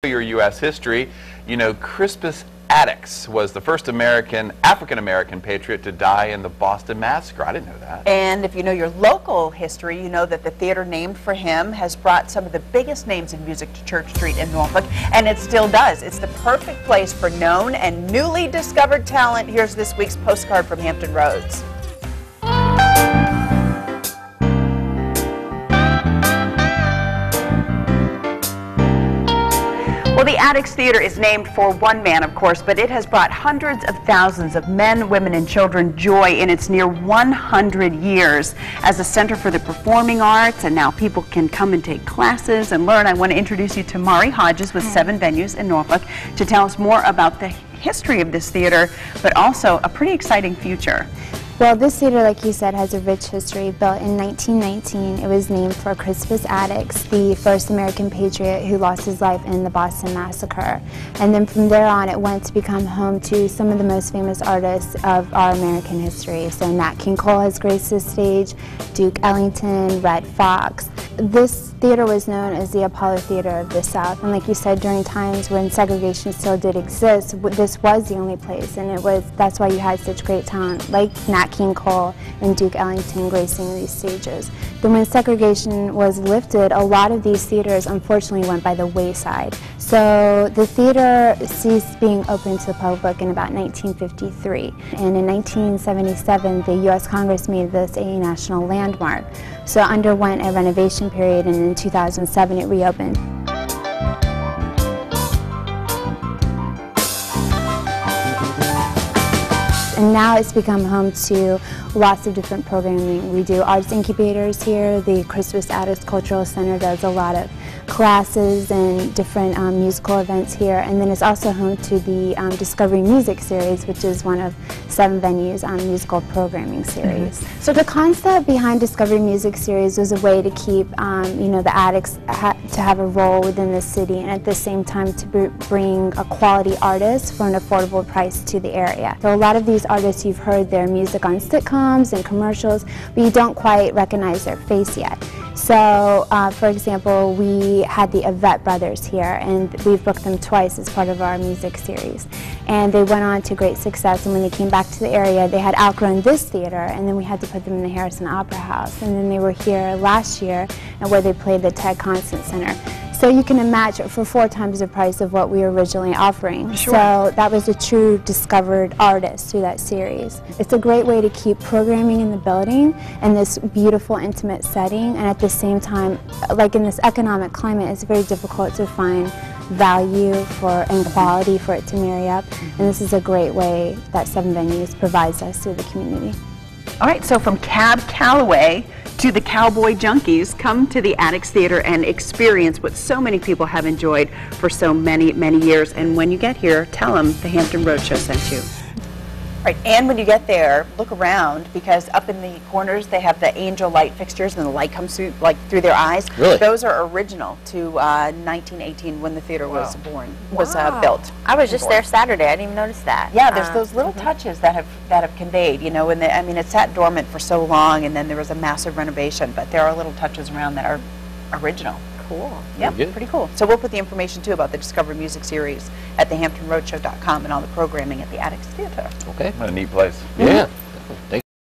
Your U.S. history, you know, Crispus Attucks was the first African-American patriot to die in the Boston Massacre. I didn't know that. And if you know your local history, you know that the theater named for him has brought some of the biggest names in music to Church Street in Norfolk, and it still does. It's the perfect place for known and newly discovered talent. Here's this week's postcard from Hampton Roads. Well, the Attucks Theater is named for one man, of course, but it has brought hundreds of thousands of men, women, and children joy in its near 100 years as a center for the performing arts, and now people can come and take classes and learn. I want to introduce you to Mari Hodges with 7 venues in Norfolk to tell us more about the history of this theater, but also a pretty exciting future. Well, this theater, like you said, has a rich history. Built in 1919, it was named for Crispus Attucks, the first American patriot who lost his life in the Boston Massacre. And then from there on, it went to become home to some of the most famous artists of our American history. So Nat King Cole has graced this stage, Duke Ellington, Red Fox. This theater was known as the Apollo Theater of the South, and like you said, during times when segregation still did exist, this was the only place, and that's why you had such great talent like Nat King Cole and Duke Ellington gracing these stages. Then when segregation was lifted, a lot of these theaters unfortunately went by the wayside. So the theater ceased being open to the public in about 1953, and in 1977 the U.S. Congress made this a national landmark. So it underwent a renovation period, and in 2007 it reopened. And now it's become home to lots of different programming. We do arts incubators here. The Crispus Attucks Cultural Center does a lot of classes and different musical events here. And then it's also home to the Discovery Music Series, which is one of 7 venues musical programming series. So the concept behind Discovery Music Series was a way to keep the Attucks to have a role within the city, and at the same time to bring a quality artist for an affordable price to the area. So a lot of these artists, you've heard their music on sitcoms and commercials, but you don't quite recognize their face yet. So, for example, we had the Yvette brothers here, and we've booked them twice as part of our music series. And they went on to great success, and when they came back to the area, they had outgrown this theater, and then we had to put them in the Harrison Opera House. And then they were here last year, where they played the Ted Constant Center. So you can imagine, for 4 times the price of what we were originally offering. Sure. So that was a true discovered artist through that series. It's a great way to keep programming in the building in this beautiful, intimate setting, and at the same time, like in this economic climate, it's very difficult to find value and quality for it to marry up. And this is a great way that 7 Venues provides us to the community. All right, so from Cab Calloway to the Cowboy Junkies, come to the Attucks Theater and experience what so many people have enjoyed for so many, many years. And when you get here, tell them the Hampton Roadshow sent you. Right, and when you get there, look around, because up in the corners they have the angel light fixtures, and the light comes through, through their eyes. Really? Those are original to 1918 when the theater was built. I was just there Saturday. I didn't even notice that. Yeah, there's those little touches that have conveyed, you know, and I mean, it sat dormant for so long, and then there was a massive renovation, but there are little touches around that are original. Cool. Yeah, pretty cool. So we'll put the information too about the Discovery Music Series at thehamptonroadshow.com and all the programming at the Attucks Theater. Okay. What a neat place. Yeah.